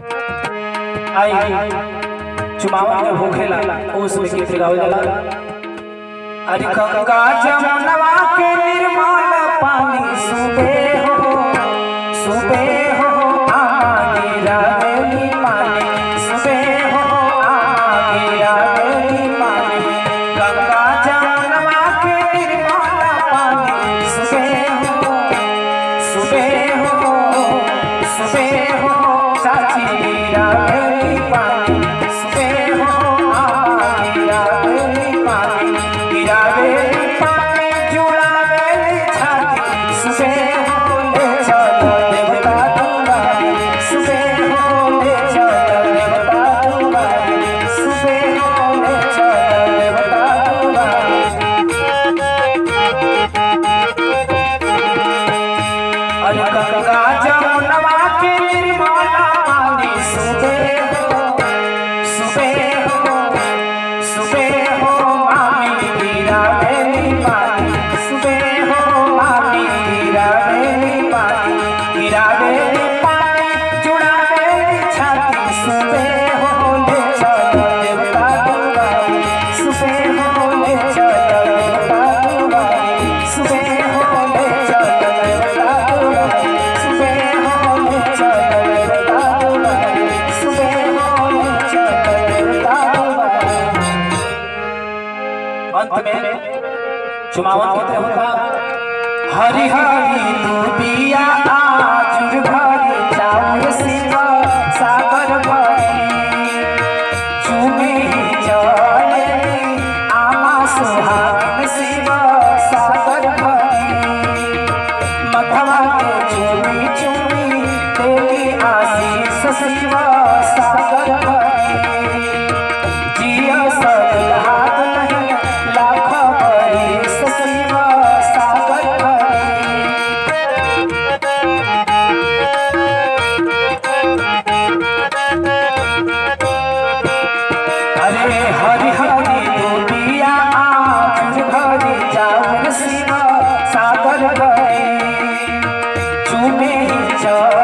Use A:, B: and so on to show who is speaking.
A: आई चुमावा के भूखेला उसमें गीत गावल जाला। अरे गंगा जमुनवा के निर्मल पानी सुबे हो आगिरा देली पानी सुबे हो आगिरा देली पानी। गंगा जमुनवा के निर्मल पानी सुबे हो चाची रावेली पानी सुबे हो आगिरा देली पानी। गिरावेली पानी जुड़ावेली छाती सुबे हो ले चलो देवता तुम्हारी सुबे हो ले चलो देवता तुम्हारी सुबे हो ले चलो देवता तुम्हारी। अरे गंगा जमुनवा के निर्मल पानी सुबे हो मामी गिरावेली पानी सुबे हो मामी गिरावेली पानी। गिरावेली पानी जुड़ावेली छाती सुबे हो ले चलो देवता तुम्हारी सुबे हो ले चलो देवता तुम्हारी सुबे हो ले चलो देवता तुम्हारी सुबे हो ले चलो देवता तुम्हारी सुबे हो ले चलो देवता तुम्हारी। अंत में चुमावन कहते होता हरि हरि दुबिया आजुर भरी चाउर शिवा सागर भरी चुमे चले आमा सुहागिन शिवा सागर भरी। मधवा के चुमी चुमी देवी आशीष शिवा सागर भरी। जिया सब हाथ नहीं लाख बरिस शिवा सागर भरी। अरे हरि हरि दुबिया आजुर भरी चाउर शिवा सागर भरी चुमे चले